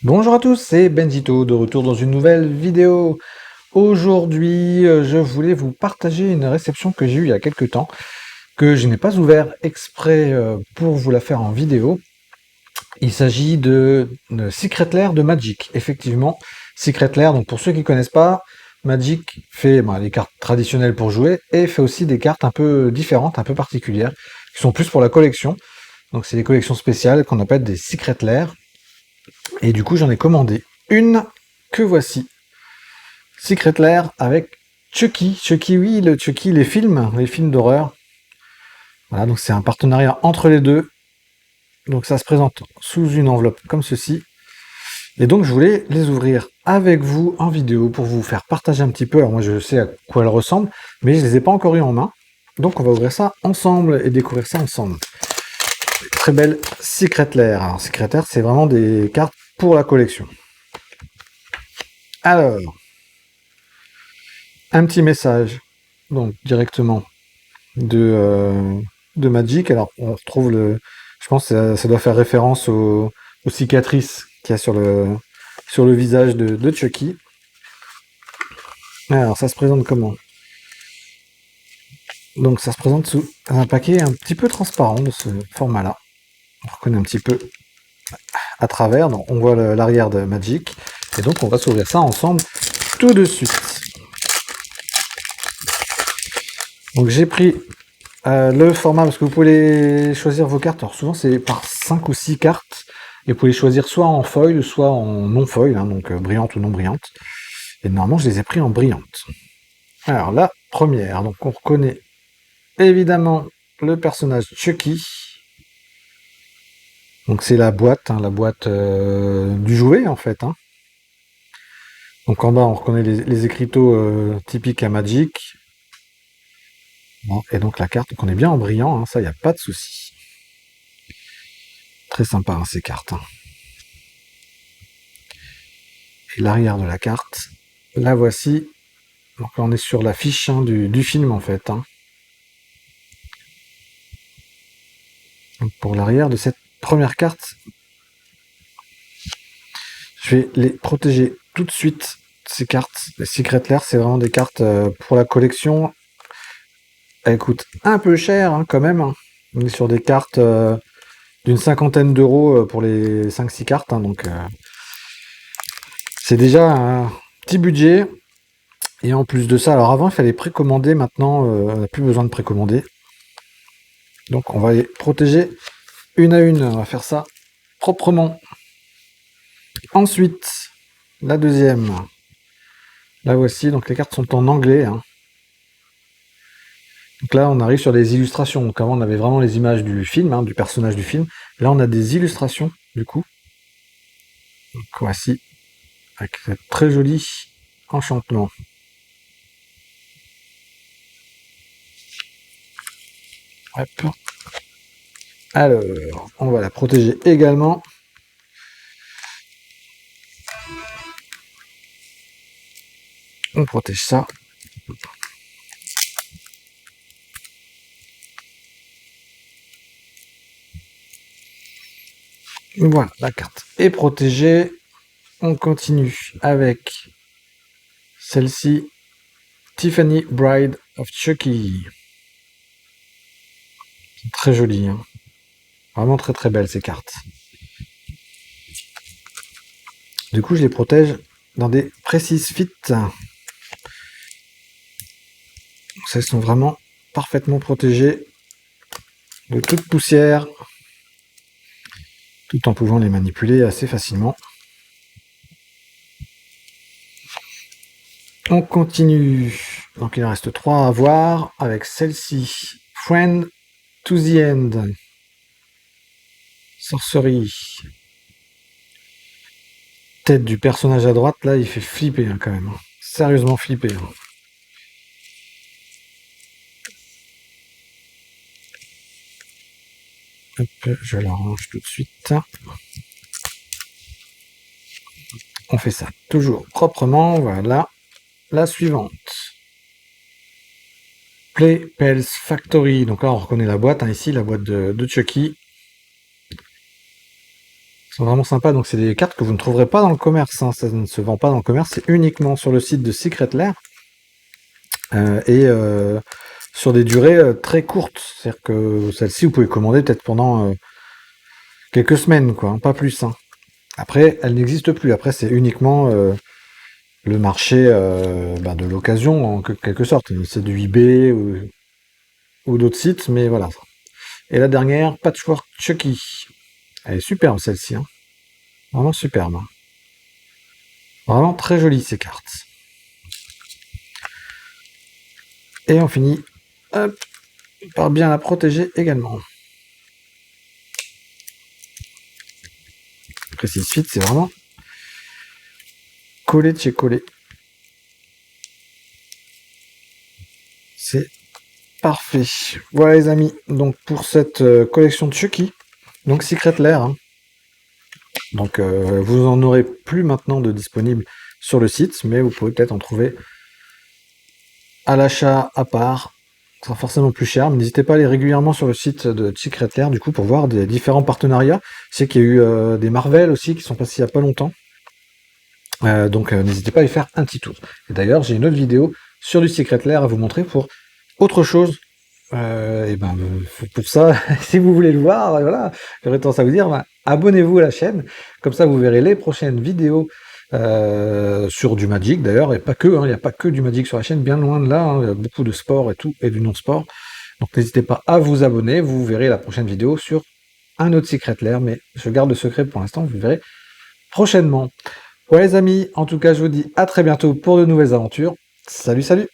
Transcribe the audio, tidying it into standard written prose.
Bonjour à tous, c'est Benzito de retour dans une nouvelle vidéo. Aujourd'hui, je voulais vous partager une réception que j'ai eue il y a quelques temps, que je n'ai pas ouvert exprès pour vous la faire en vidéo. Il s'agit de Secret Lair de Magic. Effectivement, Secret Lair, donc pour ceux qui ne connaissent pas, Magic fait les cartes traditionnelles pour jouer et fait aussi des cartes un peu différentes, un peu particulières, qui sont plus pour la collection. Donc c'est des collections spéciales qu'on appelle des Secret Lair. Et du coup, j'en ai commandé une que voici. Secret Lair avec Chucky. Chucky, oui, le Chucky, les films d'horreur. Voilà, donc c'est un partenariat entre les deux. Donc ça se présente sous une enveloppe comme ceci. Et donc je voulais les ouvrir avec vous en vidéo pour vous faire partager un petit peu. Alors moi je sais à quoi elles ressemblent, mais je les ai pas encore eu en main. Donc on va ouvrir ça ensemble et découvrir ça ensemble. Très belle Secret Lair. Alors Secret Lair, c'est vraiment des cartes pour la collection. Alors, un petit message, donc directement de Magic. Alors on retrouve je pense que ça doit faire référence aux cicatrices qu'il y a sur le visage de Chucky. Alors ça se présente comment? Donc ça se présente sous un paquet un petit peu transparent de ce format-là. On reconnaît un petit peu à travers, donc on voit l'arrière de Magic. Et donc on va s'ouvrir ça ensemble tout de suite. Donc j'ai pris le format, parce que vous pouvez choisir vos cartes. Alors souvent c'est par 5 ou 6 cartes. Et vous pouvez les choisir soit en foil, soit en non-foil, hein, donc brillante ou non brillante. Et normalement je les ai pris en brillante. Alors la première, donc on reconnaît évidemment le personnage Chucky. Donc c'est la boîte, hein, du jouet en fait. Hein. Donc en bas on reconnaît les écriteaux typiques à Magic. Bon, et donc la carte, donc on est bien en brillant, hein, ça il n'y a pas de souci. Très sympa hein, ces cartes. Hein. Et l'arrière de la carte, la voici. Donc là on est sur la fiche hein, du film en fait. Hein. Donc pour l'arrière de cette première carte, je vais les protéger tout de suite. Ces cartes, les Secret Lair, c'est vraiment des cartes pour la collection. Elles coûtent un peu cher hein, quand même. Hein. On est sur des cartes d'une cinquantaine d'euros pour les 5-6 cartes. Hein, donc c'est déjà un petit budget. Et en plus de ça, alors avant il fallait précommander, maintenant on n'a plus besoin de précommander. Donc on va les protéger une à une, on va faire ça proprement. Ensuite, la deuxième, la voici, donc les cartes sont en anglais. Hein. Donc là on arrive sur des illustrations, donc avant on avait vraiment les images du film, hein, du personnage du film. Là on a des illustrations du coup. Donc voici, avec ce très joli enchantement. Hop. Alors, on va la protéger également. On protège ça. Voilà, la carte est protégée. On continue avec celle-ci, Tiffany Bride of Chucky. Très jolie, hein. Vraiment très très belle ces cartes. Du coup, je les protège dans des Precise Fit. Elles sont vraiment parfaitement protégées de toute poussière, tout en pouvant les manipuler assez facilement. On continue. Donc il en reste 3 à voir avec celle-ci, Friend to the End. Sorcerie. Tête du personnage à droite, là, il fait flipper hein, quand même. Hein. Sérieusement flipper. Hein. Hop, je la range tout de suite. On fait ça toujours proprement. Voilà. La suivante. Play Pels Factory. Donc là, on reconnaît la boîte. Hein, ici, la boîte de Chucky. sont vraiment sympas. Donc c'est des cartes que vous ne trouverez pas dans le commerce, hein. Ça ne se vend pas dans le commerce, c'est uniquement sur le site de Secret Lair. Et sur des durées très courtes. C'est-à-dire que celle-ci, vous pouvez commander peut-être pendant quelques semaines, quoi, hein, pas plus. Hein. Après, elle n'existe plus. Après, c'est uniquement le marché de l'occasion, en quelque sorte. C'est du eBay ou d'autres sites, mais voilà. Et la dernière, Patchwork Chucky. Elle est superbe, celle-ci. Hein. Vraiment superbe. Hein. Vraiment très jolie, ces cartes. Et on finit hop, par bien la protéger également. Précise Fit, c'est vraiment collé de chez collé. C'est parfait. Voilà les amis, donc pour cette collection de Chucky, donc Secret Lair, hein. Donc vous en aurez plus maintenant de disponible sur le site, mais vous pouvez peut-être en trouver à l'achat à part. Ce sera forcément plus cher, mais n'hésitez pas à aller régulièrement sur le site de Secret Lair du coup pour voir des différents partenariats. Je sais qu'il y a eu des Marvel aussi qui sont passés il n'y a pas longtemps. Donc n'hésitez pas à y faire un petit tour. Et d'ailleurs, j'ai une autre vidéo sur du Secret Lair à vous montrer pour autre chose. Et ben pour ça, si vous voulez le voir, voilà, j'aurais tendance à vous dire, abonnez-vous à la chaîne, comme ça vous verrez les prochaines vidéos sur du Magic d'ailleurs, et pas que, hein, il n'y a pas que du Magic sur la chaîne, bien loin de là, hein, il y a beaucoup de sport et tout, et du non-sport. Donc n'hésitez pas à vous abonner, vous verrez la prochaine vidéo sur un autre Secret Lair, mais je garde le secret pour l'instant, vous verrez prochainement. Ouais les amis, en tout cas je vous dis à très bientôt pour de nouvelles aventures. Salut salut!